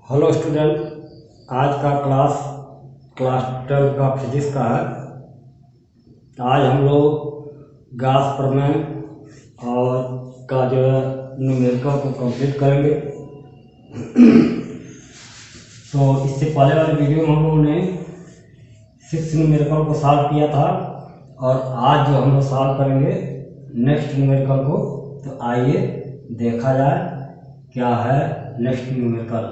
Hello student, आज का class 12 का फिजिक्स का है। आज हम लोग गॉस प्रमेय और का जो है न्यूमेरिकल को कंप्लीट करेंगे। तो इससे पहले वाले वीडियो में हम लोगों ने 6 न्यूमेरिकल को सॉल्व किया था और आज जो हम लोग सॉल्व करेंगे नेक्स्ट न्यूमेरिकल को। तो आइए देखा जाए क्या है नेक्स्ट न्यूमेरिकल।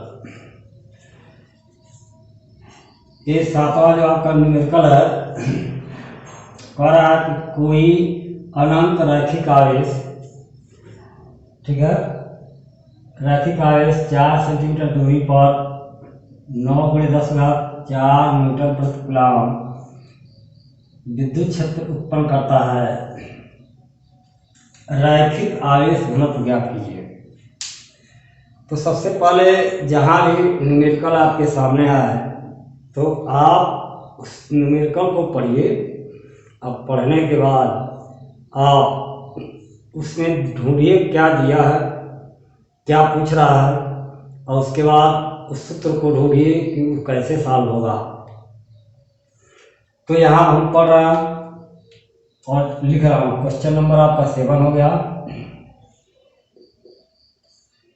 ये सातवां जो आपका न्यूमेरिकल है, कह रहा है कि कोई अनंत रैखिक आवेश, ठीक है, रैखिक आवेश 4 सेंटीमीटर दूरी पर 9×10⁴ मीटर प्रति कूलम विद्युत क्षेत्र उत्पन्न करता है। रैखिक आवेश घनत्व ज्ञात कीजिए। तो सबसे पहले जहाँ भी न्यूमेरिकल आपके सामने है तो आप उस न्यूमेरिकल को पढ़िए। अब पढ़ने के बाद आप उसमें ढूंढिए क्या दिया है, क्या पूछ रहा है, और उसके बाद उस सूत्र को ढूंढिए कि वो कैसे सॉल्व होगा। तो यहाँ हम पढ़ रहे हैं और लिख रहा हूँ। क्वेश्चन नंबर आपका 7 हो गया।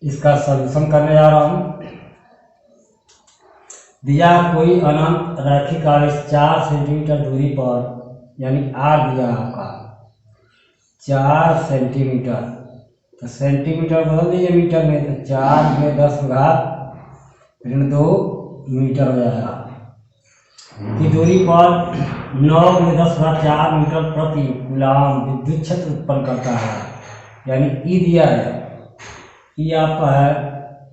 इसका सॉल्यूशन करने जा रहा हूँ। दिया कोई अनंत रैखिक आवेश 4 सेंटीमीटर दूरी पर, यानी आर दिया आपका 4 सेंटीमीटर। तो सेंटीमीटर बदल दीजिए मीटर में, तो 4×10⁻²⁰ मीटर हो जाएगा। की दूरी पर 9×10⁴ मीटर प्रति कूलम विद्युत क्षेत्र उत्पन्न करता है। यानी ई दिया है, ई आपका है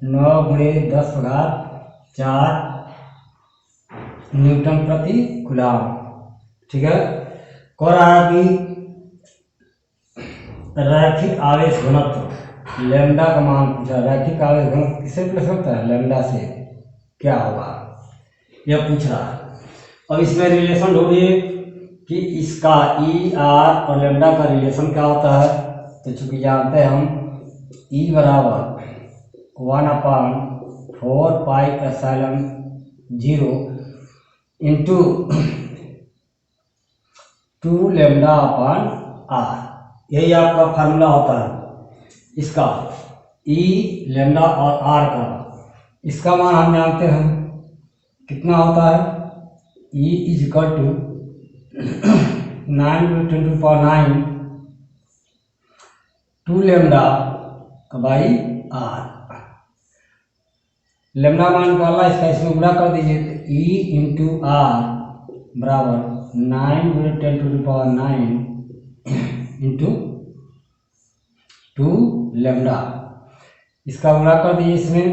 9×10⁴ न्यूटन प्रति कूलम, ठीक है। कह रहा है कि रैखिक आवेश घनत्व लैम्डा का मान पूछा। रैखिक आवेश घनत्व किससे रिप्लेस होता है? लैम्डा से। क्या होगा यह पूछ रहा है। अब इसमें रिलेशन ढूंढिए कि इसका ई आर और लैम्डा का रिलेशन क्या होता है। तो चूंकि जानते हैं हम ई बराबर 1/4πε0 इंटू 2 λ/r, यही आपका फार्मूला होता है इसका, ई लैम्डा और आर का। इसका मान हम जानते हैं कितना होता है। E equal to 9×10⁹ 2 λ/r। Lambda मान निकालना, इसका इसमें गुणा कर दीजिए। तो ई इंटू आर बराबर 9×10⁹ इंटू 2 λ। इसका गुणा कर दीजिए इसमें,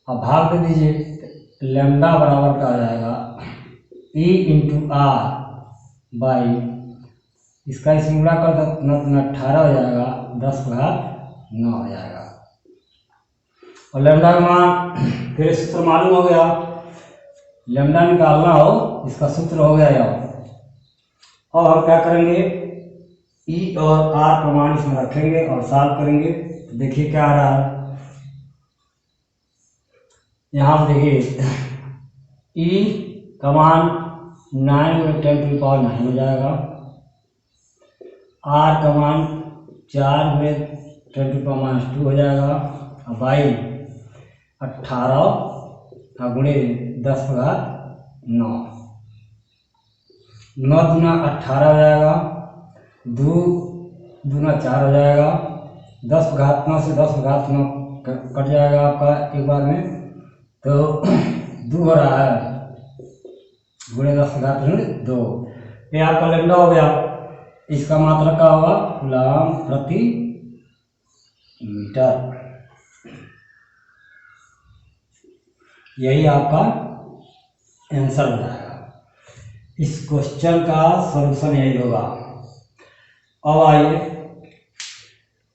अब भाग दे दीजिए। लैम्डा बराबर का आ जाएगा ई इंटू आर बाई, इसका इसमें गुणा कर दो 18 हो जाएगा, 10⁹ हो जाएगा। और लैम्डा का मान फिर सूत्र मालूम हो गया। लैम्डा निकालना हो, इसका सूत्र हो गया यह। अब हम क्या करेंगे, ई और आर का मान इसमें रखेंगे और सॉल्व करेंगे। तो देखिए क्या आ रहा है। यहाँ देखिए ई का मान 9×10⁹ हो जाएगा। आर का मान 4×10⁻² हो जाएगा। और बाई 18 गुणे 10⁹ 9 दूना 18 हो जाएगा, 2 दूना 4 हो जाएगा, 10⁹ से 10⁹ कट जाएगा आपका एक बार में। तो 2 हो रहा है गुणे 10⁻²। ये आपका लैम्डा हो गया। इसका मात्रा क्या होगा? कूलम प्रति मीटर। यही आपका आंसर हो जाएगा। इस क्वेश्चन का सॉल्यूशन यही होगा। अब आइए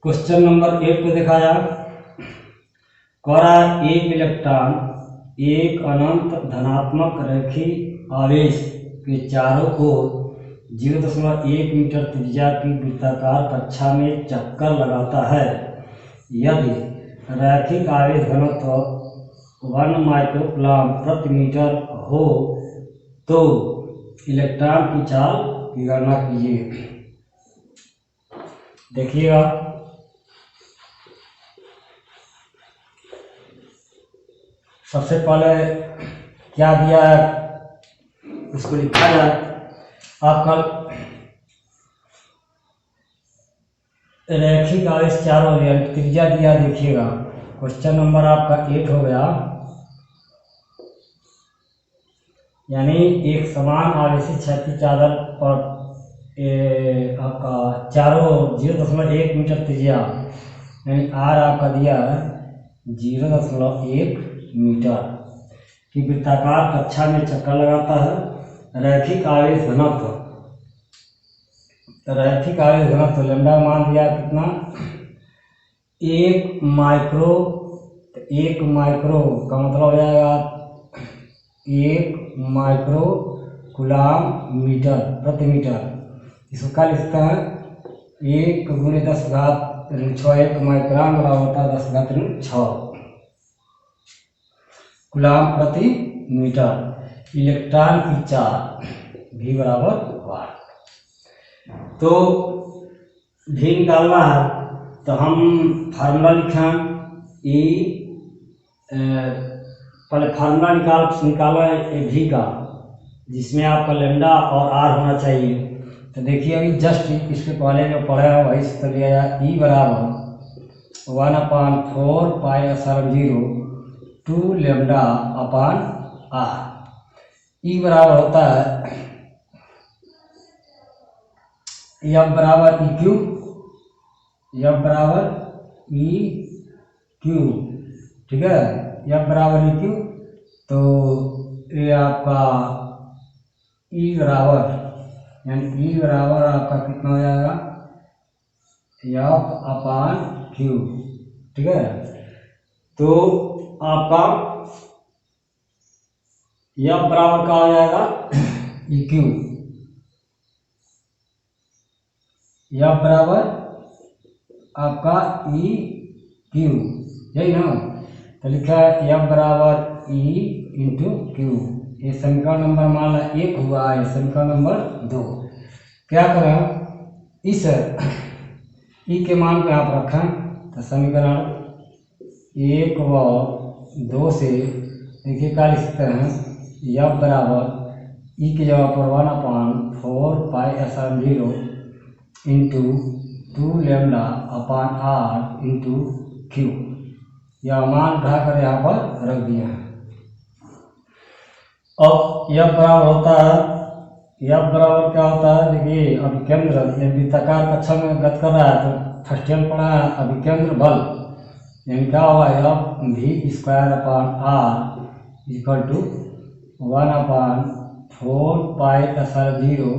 क्वेश्चन नंबर 8 को देखा जाए। कह रहा है एक इलेक्ट्रॉन एक अनंत धनात्मक रैखिक आवेश के चारों ओर 0.1 मीटर त्रिज्या की वृत्ताकार कक्षा में चक्कर लगाता है। यदि रैखिक आवेश घनत्व 1 माइक्रोकूलम प्रति मीटर हो तो इलेक्ट्रॉन की चाल की गणना कीजिए। देखिएगा, सबसे पहले क्या दिया है उसको लिखा जाए। आपका रैखिक आवेश चारों त्रिज्या दिया, देखिएगा क्वेश्चन नंबर आपका 8 हो गया, यानी एक समान आवेशित क्षैतिज चादर पर आपका चारों 0.1 मीटर त्रिज्या, यानी आर आपका दिया है 0.1 मीटर की वृत्ताकार कक्षा में चक्कर लगाता है। रैखिक आवेश घनत्व, रैखिक आवेश घनत्व लैम्डा मान दिया कितना, 1 माइक्रो, 1 माइक्रो का मतलब हो जाएगा 1 माइक्रो कूलम मीटर प्रति मीटर। इसको क्या लिखता है, 1 × 10⁻6, 1 माइक्रोन बराबर होता है 10⁻6 कूलम प्रति मीटर। इलेक्ट्रॉन की चाल V बराबर 1। तो भी निकालना है तो हम फार्मूला लिखें, पहले फार्मूला निकाला भी का, जिसमेन आपका लैम्डा और आर होना चाहिए। तो देखिए अभी जस्ट इसके पहले जो पढ़ा है वही से लिया जाए। E बराबर 1/4 πε0 2 लैम्डा अपान आर। E बराबर होता है F बराबर EQ, F बराबर EQ, ठीक है, F बराबर EQ। तो ये आपका E बराबर, यानी E बराबर आपका कितना हो जाएगा, F/Q, ठीक है। तो आपका F बराबर का हो जाएगा EQ, F बराबर आपका EQ, यही ना। तो लिखा है F बराबर E × Q। ये समीकरण नंबर मान ला 1 हुआ, ये समीकरण नंबर 2। क्या करें, इस E के मान को यहाँ पर रखें तो समीकरण 1 व 2 से देखिए क्या लिख सकते हैं, F बराबर E की जगह पर 1/4 πε0 × 2 लैम्डा अपान आर × Q। यह मान उठा कर यहाँ पर रख दिया है। अब F बराबर होता है, F बराबर क्या होता है, देखिए अभिकेंद्र वृत्ताकार कक्षा में गत कर रहा है तो फर्स्ट ईयर पढ़ा है अभिकेंद्र बल, यानी क्या होगा F v² / r = 1/4 πε0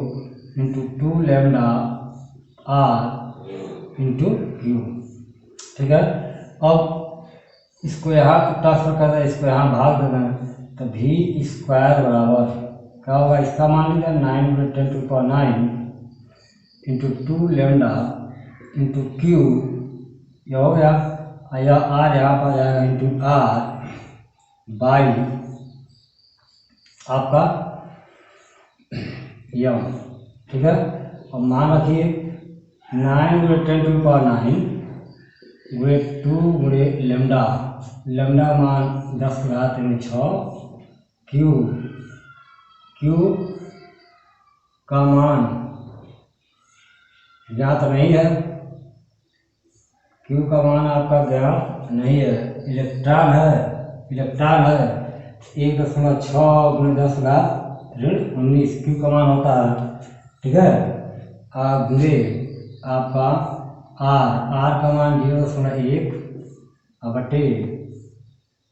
× 2 lambda are × Q, ठीक है। अब इसको यहाँ ट्रांसफर कर दें, इसको यहाँ भाग देना है तो v² बराबर क्या होगा, इसका मान लीजिए 9 × 10⁹ × 2 लैम्डा × Q, यह हो गया। यह आर यहाँ पर जाएगा × r बाई आपका यम, ठीक है। और मान रखिए 9 × 10⁹ गुणे 2 गुणे लैम्डा, लैम्डा मान 10⁻6, Q का मान ज्ञात नहीं है, Q का मान आपका ज्ञात नहीं है। इलेक्ट्रॉन है, इलेक्ट्रॉन है 1.6 × 10⁻19 Q का मान होता है, ठीक है। गुणे आपका R का मान 0.1 बटे,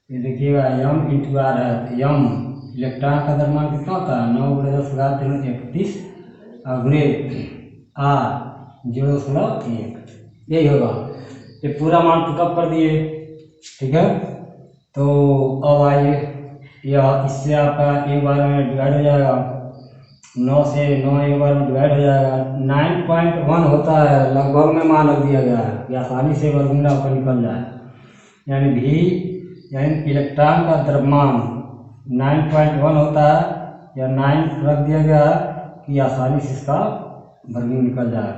ये देखिएगा यम × r है, यम इलेक्ट्रॉन का द्रव्यमान कितना होता है 9 × 10⁻31 गुणे R 0.1, यही होगा। ये पूरा मान पुटअप कर दिए, ठीक है। तो अब आइए, यह इससे आपका एक बार में डिवाइड हो जाएगा, 9 से 9 एक बार में डिवाइड हो जाएगा। 9.1 होता है, लगभग में मान रख दिया गया है कि आसानी से वर्गमूल आपका निकल जाए, यानी भी यानी इलेक्ट्रॉन का द्रव्यमान 9.1 होता है, या 9 रख दिया गया है कि आसानी से इसका वर्गीकरण निकल जाए।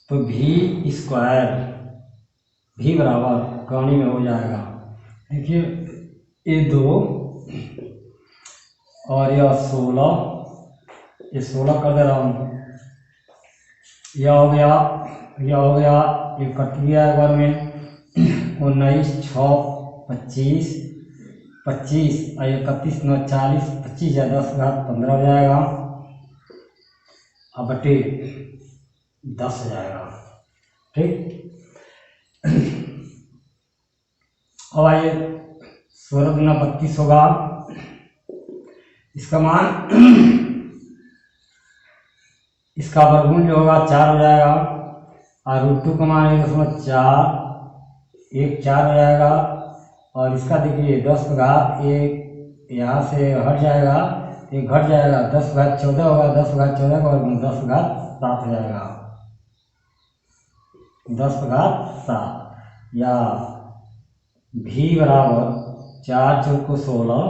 तो v स्क्वायर v बराबर कहानी में हो जाएगा, देखिए ये 2 और यह 16, ये 16 कर दे रहा हूँ, यह हो गया, ये कट गया एक बार में 19, 6, 25, 25 और 31, 9, 40, 25 या 10 घात 15 हो जाएगा, अब बटे 10 हो जाएगा। ठीक, अब आइए 16 गुना 32 होगा, इसका मान इसका वर्गमूल जो होगा 4 हो जाएगा, और √2 का मान 1.4 हो जाएगा, और इसका देखिए 10 घात 1 यहाँ से हट जाएगा, एक घट जाएगा, 10 घात 14 होगा, 10 घात 14 का वर्गमूल 10 घात 7 हो जाएगा, 10 घात 7, या v बराबर 4 चौको 16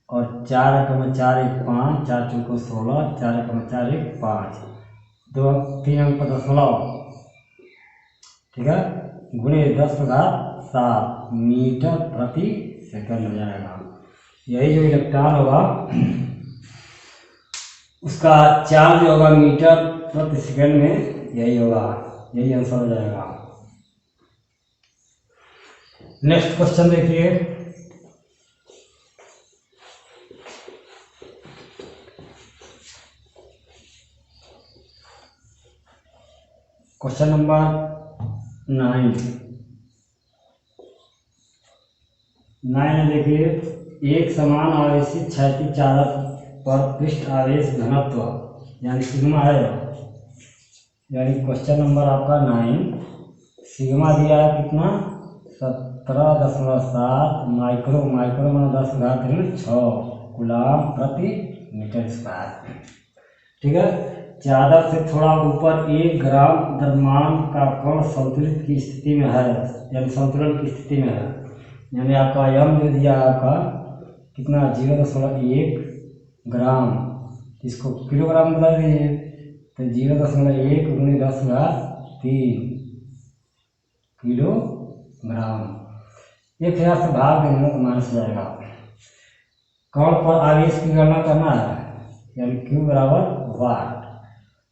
और 4 एकम 4 1 5, 4 चौको 16, 4 एकम 4 1 5, 2 3 अंक 10, ठीक है, गुणे 10 घात 7 मीटर प्रति सेकंड हो जाएगा। यही जो इलेक्ट्रॉन होगा उसका चार्ज जो होगा मीटर प्रति सेकंड में यही होगा, यही आंसर हो जाएगा। नेक्स्ट क्वेश्चन देखिए, क्वेश्चन नंबर 9 देखिए, एक समान आवेशित क्षैतिज चालक पर पृष्ठ आवेश घनत्व यानी सिग्मा है, यानी क्वेश्चन नंबर आपका 9 सिग्मा दिया है कितना 17.7 माइक्रो माना 10 घात 6 कूलम प्रति मीटर स्क्वायर। ठीक है, चादर से थोड़ा ऊपर 1 ग्राम द्रव्यमान का कण संतुलित की स्थिति में है, यानी संतुलन की स्थिति में है, यानी आपका यम जो दिया है आपका कितना 0.1 ग्राम, इसको किलोग्राम बता दीजिए, तो 0.1 गुणे 10 घात 3 किलोग्राम, 1000 से भाग देने तो माइनस हो जाएगा। कण पर आवेश की गणना करना है, यानी Q बराबर वाट,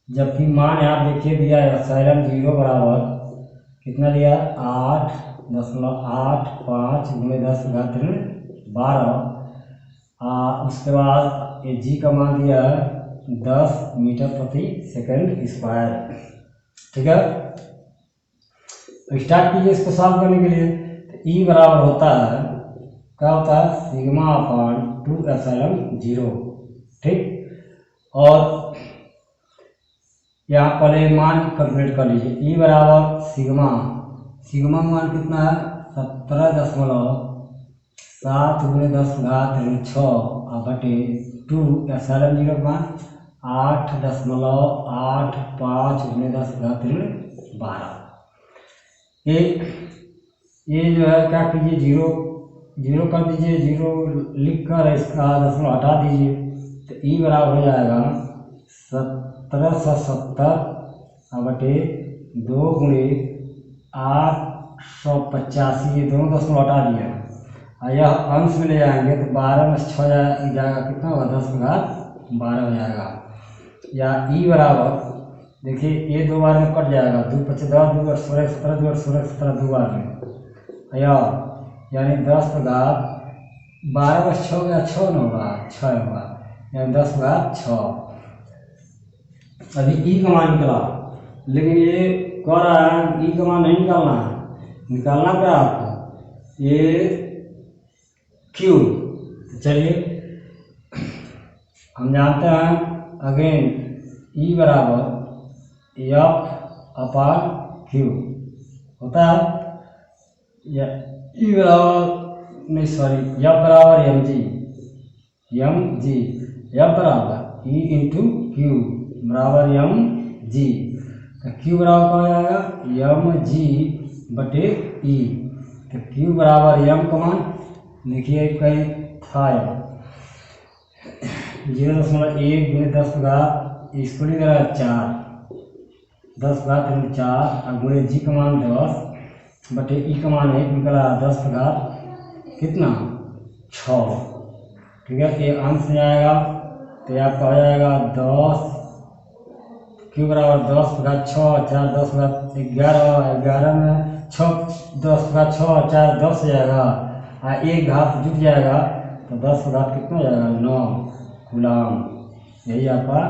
जबकि मान यहाँ देखिए दिया है एप्सिलॉन 0 बराबर कितना दिया 8.85 गुणे 10 घात 12, उसके बाद ये जी का मान दिया है 10 मीटर प्रति सेकंड स्क्वायर। ठीक है, स्टार्ट कीजिए इसको सॉल्व करने के लिए। तो ई बराबर होता है, क्या होता है सिग्मा अपॉन 2 एप्सिलॉन 0। ठीक, और यहाँ पहले मान कैलकुलेट कर लीजिए, ई बराबर सिग्मा मान कितना है 17.7 गुणे 10 घात 6 बटे 2 एप्सिलॉन 0 मान 8.85 गुणे 10 घात 12। ये जो है क्या कीजिए 0 कर दीजिए, 0 लिख कर इसका दशमलव हटा दीजिए, तो ई बराबर हो जाएगा 1770 बटे 2 गुणे 885, ये दोनों दशमलव हटा दिया, और यह अंश में ले जाएंगे तो 12 में 6 जाएगा, कितना होगा 10 घात 12 हो जाएगा। या ई बराबर देखिए ये 2 बार में कट जाएगा, 2 × 5 = 2 × 16 = 17, 2 × 16 = 17 2 बार में, यानी 10 घात 12 में 6 गया 6 न होगा 6 होगा, यानी 10 घात 6। अभी ई का मान निकला, लेकिन ये कह रहा है ई का मान नहीं निकालना है, निकालना क्या आपको ये क्यू। तो चलिए हम जानते हैं अगेन ई बराबर एफ अपॉन क्यू होता है, या ई बराबर नहीं सॉरी एफ बराबर एम जी, एफ बराबर ई इंटू क्यू बराबर एम जी, तो क्यू बराबर कहाँ जाएगा एम जी बटे ई, तो क्यू बराबर एम का मान देखिए कहीं था 0.1 गुणे 10 घात इसको नहीं करा 4 10 घात 4 और गुणे जी का मान 10 बटे ई का मान है निकला 10 घात कितना 6। ठीक है, ये अंश में आएगा तो ये आपका हो जाएगा 10 क्यू बराबर 10 घात 6 4 10 घात 11 11 में 6 10 घात 6 4 10 हो जाएगा और एक घात जुट जाएगा तो 10 घात कितना हो जाएगा 9 गुलाम। यही आपका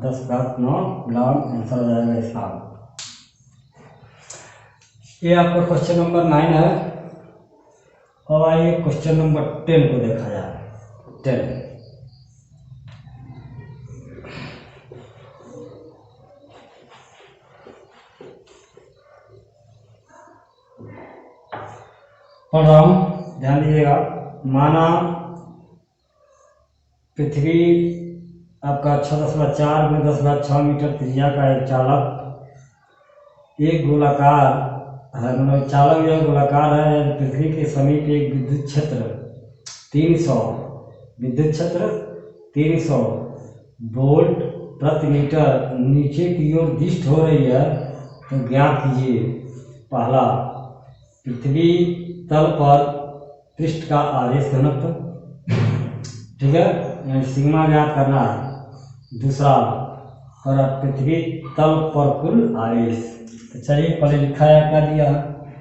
10 घात 9 गुलाम आंसर हो जाएगा इसका। ये आपका क्वेश्चन नंबर 9 है। अब आइए क्वेश्चन नंबर 10 को देखा जाए। 10 पढ़ रहा हूँ, ध्यान दीजिएगा। माना पृथ्वी आपका 6.4 में 10/6 मीटर त्रिज्या का एक चालक एक गोलाकार है, मतलब चालक जो गोलाकार है, पृथ्वी के समीप एक विद्युत क्षेत्र 300 वोल्ट प्रति मीटर नीचे की ओर दिष्ट हो रही है तो ज्ञात कीजिए। पहला, पृथ्वी तल पर पृष्ठ का आवेश घनत्व, ठीक है, यानी सिग्मा ज्ञात करना है। दूसरा, और पृथ्वी तल पर कुल आवेश। तो चलिए पहले लिखा है क्या दिया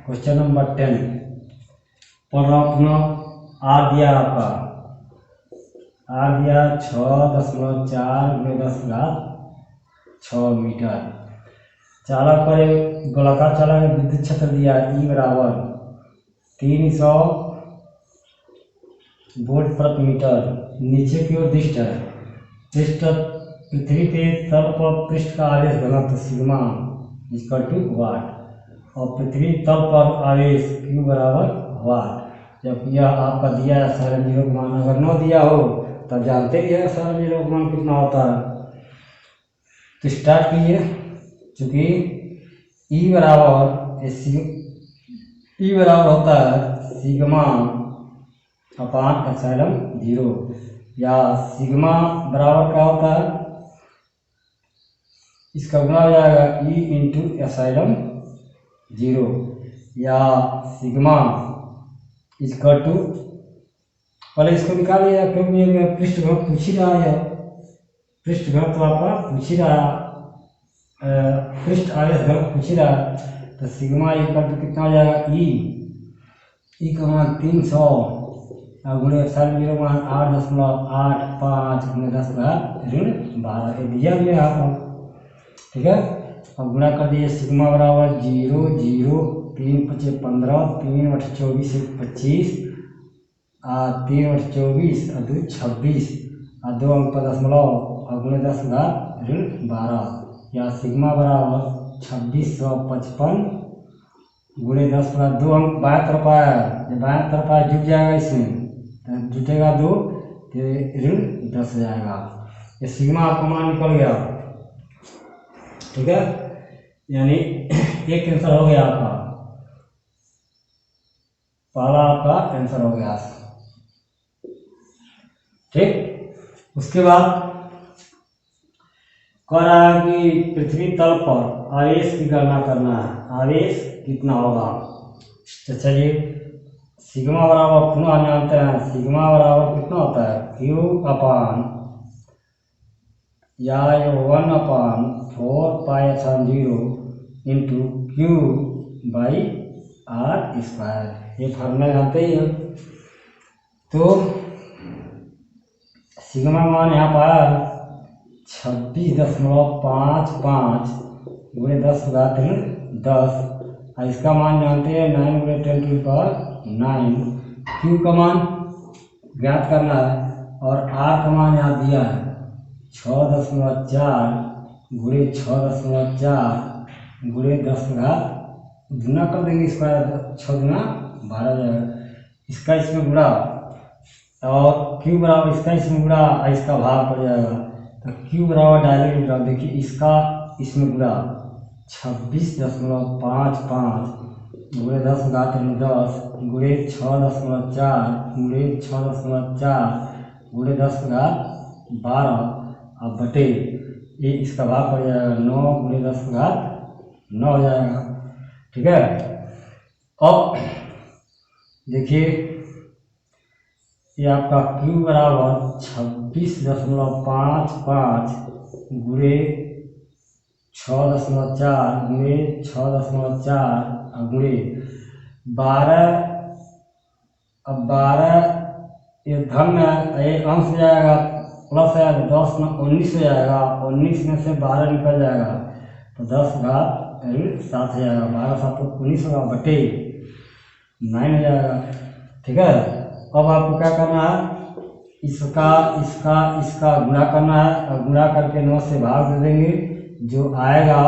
क्वेश्चन नंबर 10 पढ़ रहा हूँ पुनः। आर दिया आपका, आर दिया 6.4 में 10/6 मीटर। चालक पर एक गोलाकार चालक में विद्युत क्षेत्र दिया ई बराबर 300 वोल्ट प्रति मीटर नीचे की ओर दिष्ट है। पृष्ठ पृथ्वी के तल पर पृष्ठ का आवेश घनत्व सिग्मा इक्वल टू वाट और पृथ्वी तल पर आवेश क्यू बराबर वाट। जब यह आपका दिया है सारे जीरो का मान, अगर 9 दिया हो तब जानते ही है सारे जीरो का मान कितना होता है। तो स्टार्ट कीजिए। चूँकि ई बराबर होता है सिग्मा अपान एप्सिलॉन 0 या सिग्मा बराबर क्या होता है, इसका गुना हो जाएगा ई इंटू एप्सिलॉन 0 या सिग्मा इक्वल टू, पहले इसको निकालिए क्योंकि पृष्ठ घनत्व पूछ ही रहा है, पृष्ठ घनत्व आपका पूछ ही रहा, पृष्ठ आवेश घनत्व पूछ ही रहा, तो सिग्मा इक्वल टू कितना हो जाएगा ई का मान 300 और गुणे एप्सिलॉन 0 मान 8.85 गुणे 10⁻12 दिया भी है आपको। ठीक है, अब गुणा कर दीजिए। सिग्मा बराबर 0 0 3 5 15 3 × 24 1 25 3 × 24 और 2 26 और 2 अंक पर दशमलव और गुणे 10⁻12 या सिग्मा बराबर 2655 गुणे 10 अंक बाएं तरफ आया, जब बाएं तरफ आया जुट जाएगा, इसमें तो जुटेगा 2 तो ऋण 10 हो जाएगा। ये सिग्मा आपका मान निकल गया। ठीक है, यानी एक आंसर हो गया आपका, पहला आपका आंसर हो गया। ठीक, उसके बाद कह रहा है कि पृथ्वी तल पर आवेश की गणना करना है, आवेश कितना होगा। तो चलिए सिग्मा बराबर पुनः जानते हैं, सिग्मा बराबर कितना होता है क्यू अपान या 1/4π/0 into Q by R square. ये फॉर्मूला जानते ही हैं। तो सिग्मा मान यहाँ पर 26.55 गुणे 10⁻10 और इसका मान जानते हैं 9 × 10⁹। क्यू का मान ज्ञात करना है और आर का मान यहाँ दिया है 6.4 गुणे 6.4 गुणे 10⁻, गुना कर देंगे इसका 6 × 12 जाएगा, इसका इसमें गुणा और क्यू बराबर इसका इसमें गुणा और इसका भाग पड़ जाएगा। तो क्यू बराबर डायरेक्ट लिख रहा हूँ, देखिए इसका इसमें गुणा 26.55 गुणे 10 घात 10 गुणे 6.4 गुणे 6.4 गुणे 10 घात 12 अब बटे ये इसका भाग पड़ जाएगा 9 गुणे 10 घात 9 हो जाएगा। ठीक है, अब देखिए ये आपका Q बराबर 26.55 गुणे 6.4 गुणे 6.4 गुणे 12। अब 12 ये धन ये अंश हो जाएगा प्लस है 10 में 19 हो जाएगा, 19 में से 12 निकल जाएगा तो 10 घात 7 हो जाएगा, 12 7 तो 19 होगा बटे 9 हो जाएगा। ठीक है, अब आपको क्या करना है, इसका इसका इसका गुणा करना है और गुणा करके 9 से भाग दे देंगे, जो आएगा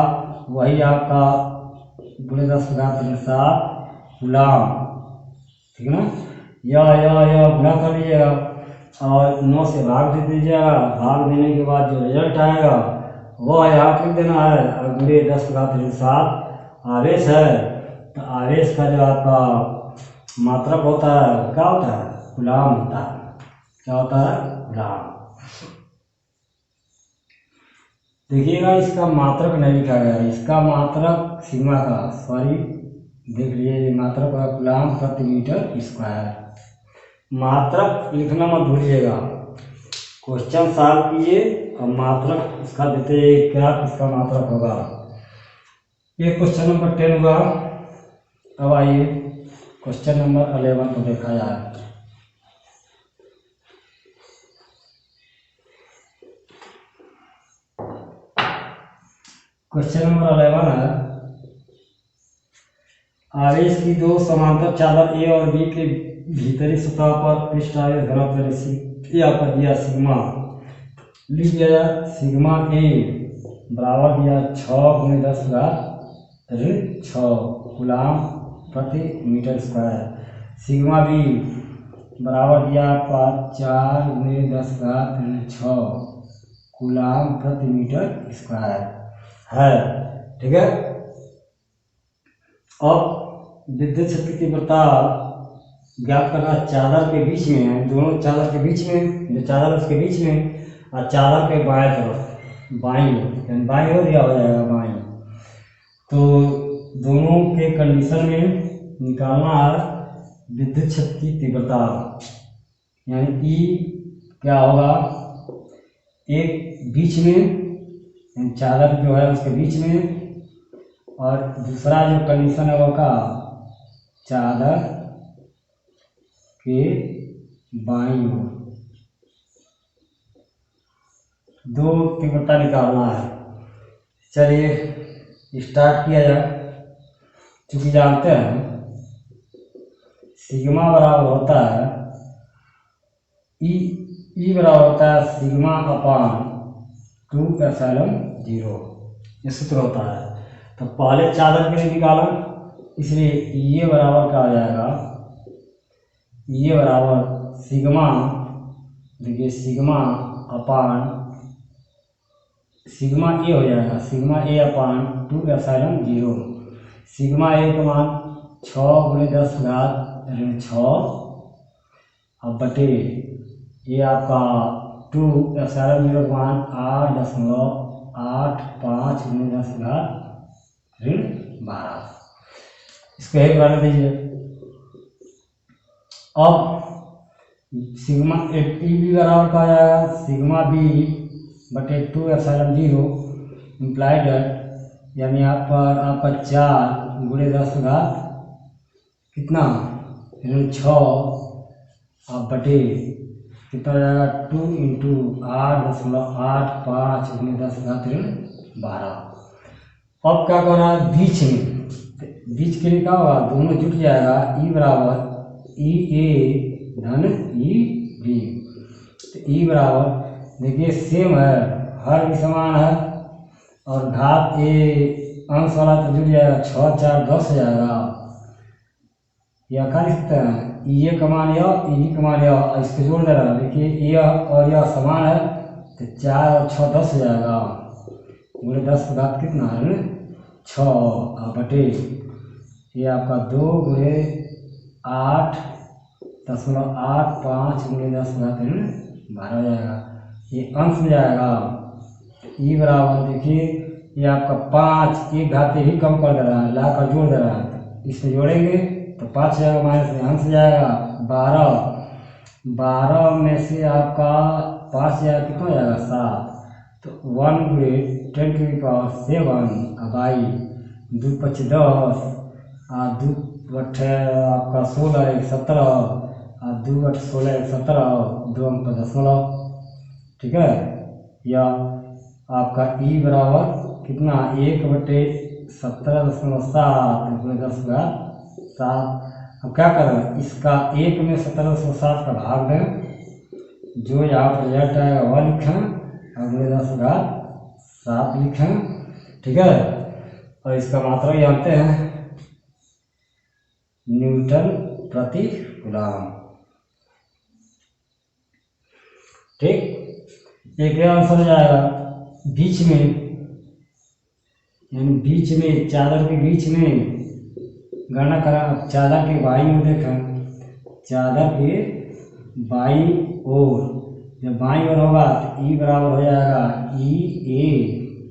वही आपका गुणे 10 घात 7 गुलाम। ठीक है ना, यह गुणा कर लीजिएगा और 9 से भाग दे दीजिएगा। भाग देने के बाद जो रिजल्ट आएगा वो यहाँ लिख देना है और गुणे 10 घात 7 आवेश है, तो आवेश का जो आपका मात्रक होता है क्या होता है, गुलाम होता है। क्या होता है, गुलाम। देखिएगा इसका मात्रक नहीं लिखा गया, इसका मात्रक सिग्मा का, सॉरी देख लीजिए मात्रक का गुलाम प्रति मीटर स्क्वायर। मात्रक लिखना मत भूलिएगा, क्वेश्चन सॉल्व कीजिए और मात्रक इसका देते क्या इसका मात्रक होगा। ये क्वेश्चन नंबर 10 हुआ। अब आइए क्वेश्चन नंबर 11 को देखा जाए। क्वेश्चन नंबर 11 है, आवेश की दो समांतर चादर ए और बी के भीतरी सतह पर पृष्ठ आवेश घनत्व यहाँ पर दिया सिग्मा, लिख दिया सिग्मा ए बराबर दिया 6 गुणे 10 घात 6 गुलाम प्रति मीटर स्क्वायर। सिग्मा बी बराबर दिया आपका 4 गुणे 10 घात 6 गुलाम प्रति मीटर स्क्वायर है। ठीक है, अब विद्युत क्षेत्र की तीव्रता ज्ञात करना चादर के बीच में है, दोनों चादर के बीच में, जो चादर उसके बीच में और चादर के बाएं तरफ बाईं यानी बाईं ओर या हो जाएगा बाईं, तो दोनों के कंडीशन में निकालना है विद्युत क्षेत्र की तीव्रता, यानी ई क्या होगा, एक बीच में चादर जो है उसके बीच में, और दूसरा जो कंडीशन है वो का चादर के बाईं ओर। दो तीव्रता निकालना है। चलिए स्टार्ट किया जाए। चूंकि जानते हैं सिग्मा बराबर होता है ई बराबर होता है सिग्मा अपान 2 एप्सिलॉन 0, ये सूत्र होता है। तो पहले चादर के लिए निकाला, इसलिए ये बराबर क्या हो जाएगा, ये बराबर सिग्मा, देखिए सिग्मा अपान सिग्मा ए हो जाएगा, सिग्मा ए अपान 2 एप्सिलॉन 0। सिग्मा ए का मान 6 गुणे 10 घात 6 अब बटे ये आपका 2 एप्सिलॉन 0 का मान 8.85 गुणे 10 घात 12। इसको एक बना दीजिए। अब सिग्मा ए बी बराबर का आ जाएगा सिग्मा बी बटे 2 एप्सिलॉन 0 इम्प्लाइड डेट, यानी यहाँ पर आपका 4 गुणे 10 घात कितना 6 अब बटे कितना हो जाएगा 2 इंटू 8.85 गुणे 10 घात 12। अब क्या करना है, बीच में, बीच के लिए क्या होगा, दोनों जुट जाएगा, ई बराबर ई ए धन ई बी। तो ई बराबर देखिए सेम है, हर भी समान है, और घात ए अंश वाला तो जुट जाएगा, 6 4 10 हो जाएगा। यह क्या लिख सकते हैं, ई ए का मान यह, ई बी का मान यह, इसको जोड़ दे रहा है। देखिए यह और यह समान है, तो 4 और 6 10 हो जाएगा, गुणे 10 का घात कितना है 6 बटे ये आपका 2×8.85 × 10⁻³ हो जाएगा। ये अंश में जाएगा। ई बराबर देखिए ये आपका 5 एक घात ही कम कर दे रहा है, ला कर जोड़ दे रहा है, तो इसमें जोड़ेंगे तो 5 जाएगा, माइनस में अंश जाएगा 12 में से आपका 5 जाएगा, कितना जाएगा 7, तो 1×10⁻⁷ अब आई 2×5 10 और 2×8 आपका 16 1 17 और 2×16 1 17 2 अंक पर दशमलव। ठीक है, या आपका ई बराबर कितना 1/17.7 अब क्या करें, इसका 1 में 17.7 का भाग दें, जो यहाँ पर रिजल्ट आएगा वह लिखें, अगले 10⁻7 लिखें। ठीक है, और इसका मात्रा जानते हैं न्यूटन प्रति कूलम। ठीक, एक आंसर हो जाएगा बीच में, यानी बीच में चादर के बीच में गणना करा। चादर के बाईं ओर देखें, चादर के बाईं ओर जब बाईं ओर होगा तो ई बराबर हो जाएगा EA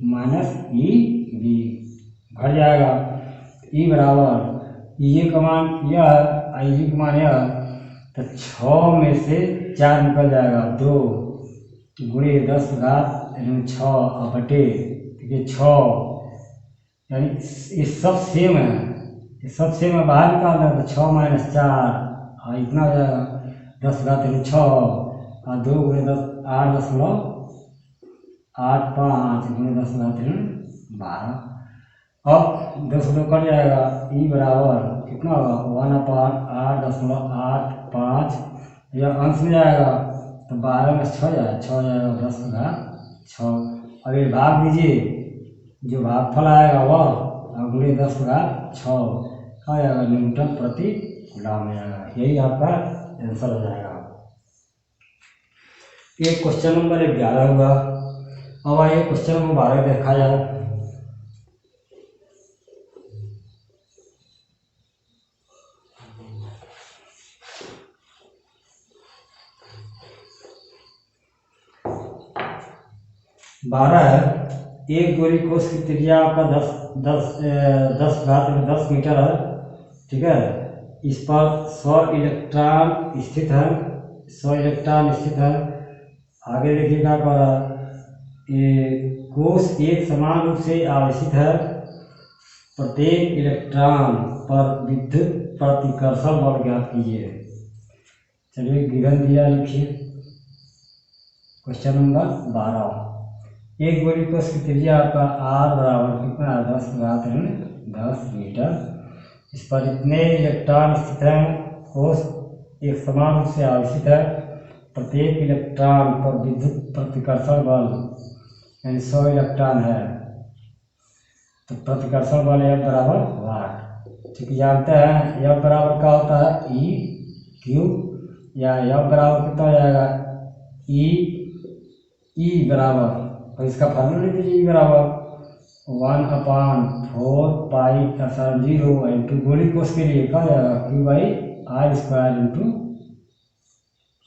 माइनस EB घट जाएगा। ई बराबर ये कमान यह है, ये कमान यह, तो 6 में से 4 निकल जाएगा, 2×10⁻6 और बटे देखिए 6, यानी ये सब सेम है, ये सब सेम है, बाहर निकाल दें तो 6 - 4 और इतना हो जाएगा 10⁻6 और 2×10 8.85 × 10⁻³ 12। अब 10 कट जाएगा, ई बराबर कितना होगा 1/8.85, यह अंश में जाएगा तो 12 में 6 जाएगा, 6 जाएगा 10⁻6। अब ये भाग दीजिए, जो भागफल आएगा वह अगले 10⁻6 का जाएगा न्यूटन प्रति कूलम में जाएगा। यही आपका आंसर हो जाएगा। ये क्वेश्चन नंबर 11 होगा। अब आइए क्वेश्चन नंबर 12 देखा जाए। एक गोली कोष की त्रिज्या आपका 10 मीटर है। ठीक है, इस पर 100 इलेक्ट्रॉन स्थित है, 100 इलेक्ट्रॉन स्थित है। आगे देखिएगा ये कोष एक समान रूप से आवेशित है, प्रत्येक इलेक्ट्रॉन पर विद्युत प्रतिकर्षण बल ज्ञात कीजिए। चलिए गिवन दिया, लिखिए क्वेश्चन नंबर 12। एक गोली कोष की त्रिज्या आपका R बराबर कितना है 10 मीटर। इस पर इतने इलेक्ट्रॉन स्थित हैं, कोष एक समान रूप से आवेशित है, प्रत्येक इलेक्ट्रॉन पर विद्युत प्रतिकर्षण बल यानी 100 इलेक्ट्रॉन है, तो प्रतिकर्षण बल F बराबर वाट। ठीक, जानते हैं F बराबर क्या होता है E/Q, या F बराबर कितना हो जाएगा E बराबर, और इसका फार्मूला लिख दीजिए, E बराबर 1/4π0 इंटू गोली कोष के लिए क्या हो जाएगा Q/R²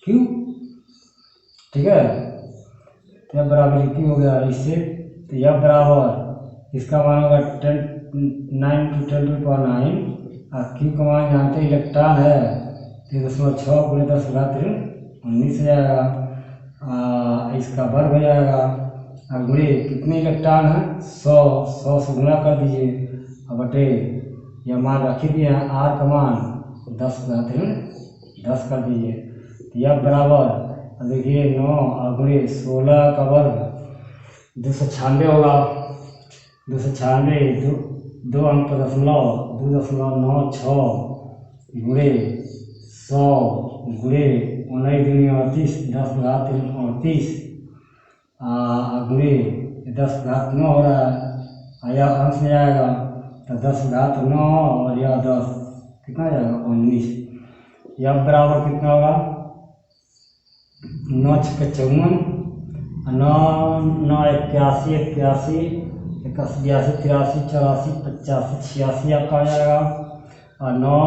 Q। ठीक है, तो F बराबर Q हो गया। इससे तो F बराबर इसका मान होगा 9 × 10⁹ और Q का मान जानते इलेक्ट्रॉन है 3.6 × 10⁻19 जाएगा। इसका वर्ग हो जाएगा, गुणे कितने इलेक्ट्रॉन है 100 से गुणा कर दीजिए और बटे यह मान रखी दिए हैं, R का मान 10 कर दीजिए। तो F बराबर देखिए 9 और गुणे 16 का वर्ग 296 होगा, 296 2 अंक पर दशमलव 2.96 गुणे 100 गुणे 19×38 10⁻38 गुणे 10⁻9 हो रहा है, यह अंश में जाएगा तो 10⁻9 और यह 10 कितना जाएगा 19। यह बराबर कितना होगा 9 × 6 = 54, 9 9 81 81 81 82 83 84 85 86 आपका हो जाएगा। और 9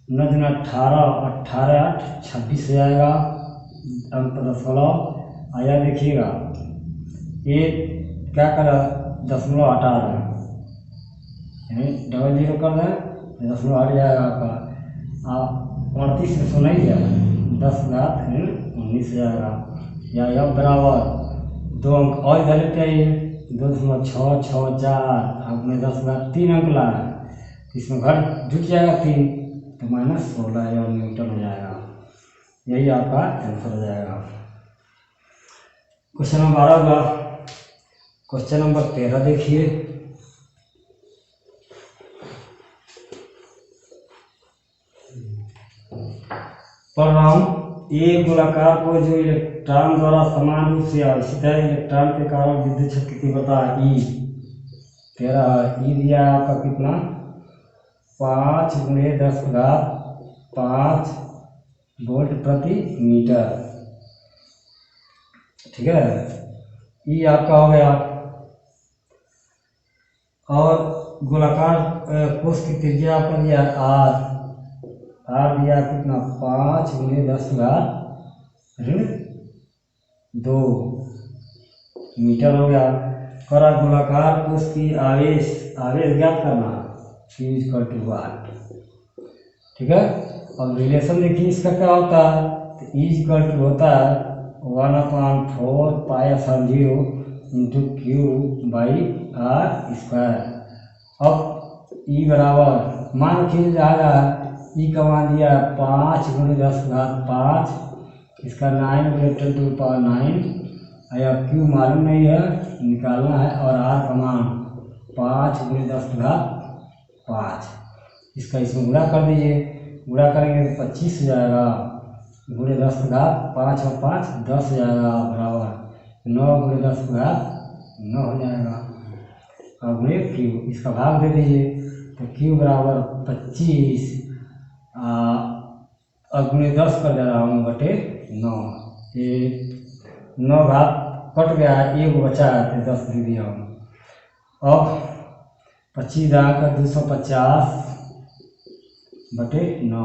9 दूना 18, 18 8 26 हो जाएगा। अंक 16 आया। देखिएगा ये क्या करा, दशमलव हटा दें, यानी डबल जीरो कर दें, दशमलव हट जाएगा आपका। 38 में 100 नहीं जाएगा, 10 घात 19 जाएगा। या यह बराबर 2 अंक और इधर लेते आइए, 2.664 आपने 10 घात 3 अंक लाया, इसमें घट जुट जाएगा 3 तो -16 न्यूटन हो जाएगा। यही आपका आंसर हो जाएगा। क्वेश्चन नंबर 12 होगा। क्वेश्चन नंबर 13 देखिए। पढ़ रहा हूँ, एक गोलाकार को जो इलेक्ट्रॉन द्वारा समान रूप से आवेशित है, इलेक्ट्रॉन के कारण विद्युत क्षेत्र कितनी बता ई 13 ई दिया है आपका कितना 5 × 10⁵ वोल्ट प्रति मीटर। ठीक है, ई आपका हो गया। और गोलाकार कोश की त्रिज्या आपका दिया आर दिया कितना 5 × 10⁻² मीटर हो गया। करा गोलाकार कोश की आवेश ज्ञात करना Q=1। ठीक है, अब रिलेशन देखिए इसका क्या होता है, तो E होता है 1/4 πε0 × Q/r²। अब E बराबर मान रखिए जाएगा, E का मान दिया 5 × 10⁵, इसका 9 × 10⁹ Q मालूम नहीं है, निकालना है। और R का मान 5 × 10⁵, इसका इसमें गुणा कर दीजिए, गुणा करेंगे तो 25 हो जाएगा, × 10⁵, 5 और 5 10 हो जाएगा, बराबर 9 × 10⁻9 हो जाएगा। अब Q इसका भाग दे दीजिए, तो Q बराबर 25 अब 10 कर दे रहा हूँ बटे 9, ये 9 घात कट गया है, एक बचा है तो 10 दे दिया हूँ। अब 25 का 250 बटे 9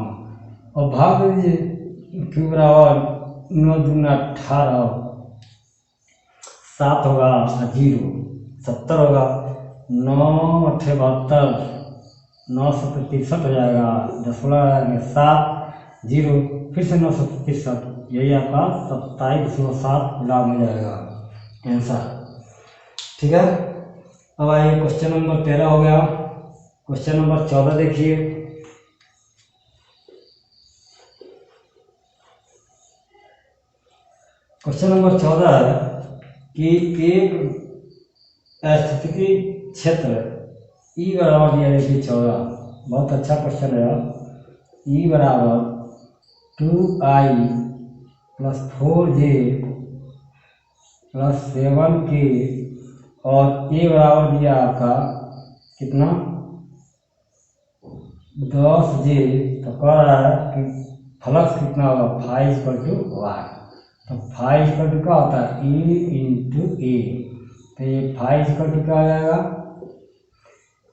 और भाग दे दीजिए। Q बराबर 9 दूना 18, 7 होगा, 0 70 होगा, 9 8 72, 9 7 63 हो जाएगा, 7 0 फिर से 9 7 63, यही आपका 27.7 कूलम हो जाएगा आंसर। ठीक है, अब आइए क्वेश्चन नंबर 13 हो गया। क्वेश्चन नंबर 14 देखिए। क्वेश्चन नंबर 14 है कि एक स्थितिकी क्षेत्र E बराबर दिया देखिए 14, बहुत अच्छा क्वेश्चन है। E बराबर 2I + 4J + 7K और A बराबर दिया आपका कितना 10J, तो कह रहा है कि फ्लक्स कितना होगा φ=1। तो φ क्या होता है E × A, तो ये φ क्या आ जाएगा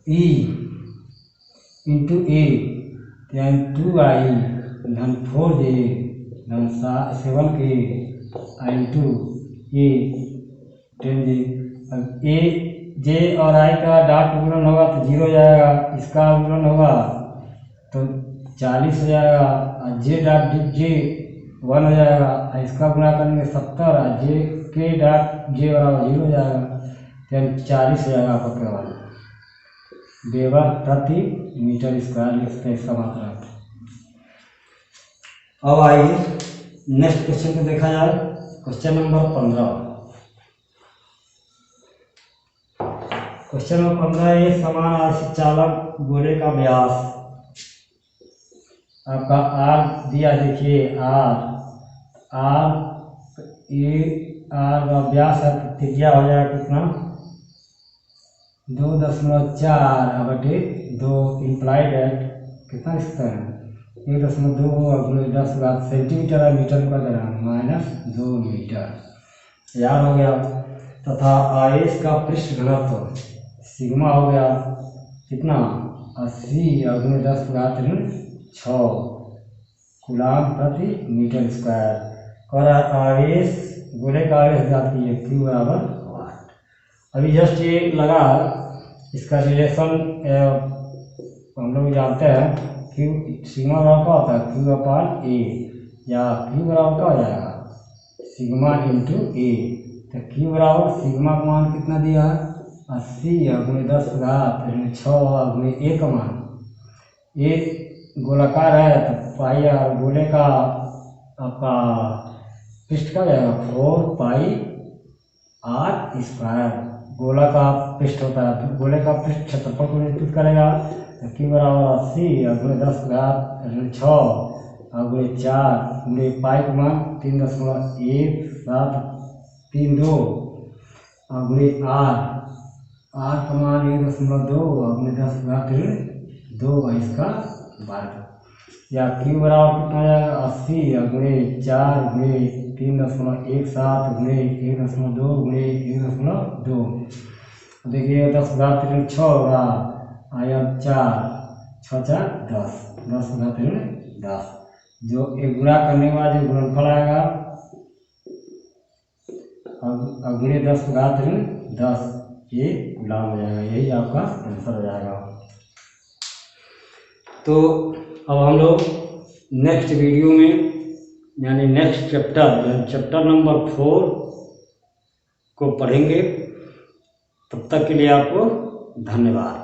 E × A, यानी 2I धन 4J धन 7K × A 10J। अब A J और I का डॉट गुणन होगा तो 0 हो जाएगा, इसका गुणन होगा तो 40 हो जाएगा, और J डॉट J 1 हो जाएगा, इसका गुणा करेंगे 70, और K डॉट J बराबर 0 हो जाएगा, तो 40 हो जाएगा आपका केवल वेबर प्रति मीटर स्क्वायर लिख सकते हैं इसका मात्रा। अब आइए नेक्स्ट क्वेश्चन को देखा जाए। Question number 15। क्वेश्चन नंबर 15, एक समान आवेशित चालक गोले का व्यास आपका R दिया, देखिए R का व्यास है, त्रिज्या हो जाएगा कितना 2.4 बटे 2 इम्प्लाइड है कितना लिखते हैं 1.2 10 सेंटीमीटर है, मीटर का देना -2 मीटर याद हो गया। तथा आवेश का पृष्ठ घनत्व सिग्मा हो गया कितना 80 गुणे 10 घात ऋण 6 कूलाम प्रति मीटर स्क्वायर। और आवेश गोले का आवेश ज्ञात कीजिए, Q बराबर वाट। अभी जस्ट ये लगा, इसका रिलेशन हम लोग जानते हैं। Q सिग्मा बराबर क्या होता है, Q अपान ए, या Q बराबर क्या हो जाएगा, सिग्मा इंटू ए। तो Q बराबर सिग्मा का मान कितना दिया है, 80 गुणे 10 घात ऋण 6 गुणे ए का मान। ए गोलाकार है तो पाई, और गोले का आपका पृष्ठ का जाएगा 4 पाई आर स्क्वायर। गोला का पृष्ठ होता है तो गोले का पृष्ठ क्षेत्रफल को निरूपित करेगा। तो Q बराबर 80 गुणे 10 घात ऋण 6 गुणे 4 गुणे पाई का मान 3.1732 गुणे आर का मान 1.2 गुणे 10 घात ऋण 2 इसका वर्ग। या Q बराबर कितना हो जाएगा, 80 गुणे 4 गुणे 3.17 गुणे 1.2 गुणे 1.2। देखिए 10 घात ऋण 6 होगा, आया 4 6 4 10 घात ऋण 10। जो एक गुणा करने के बाद जो गुणनफल आएगा गुणे 10 घात ऋण 10, ये गुलाम हो जाएगा। यही आपका आंसर हो जाएगा। तो अब हम लोग नेक्स्ट वीडियो में, यानी नेक्स्ट चैप्टर नंबर 4 को पढ़ेंगे। तब तक के लिए आपको धन्यवाद।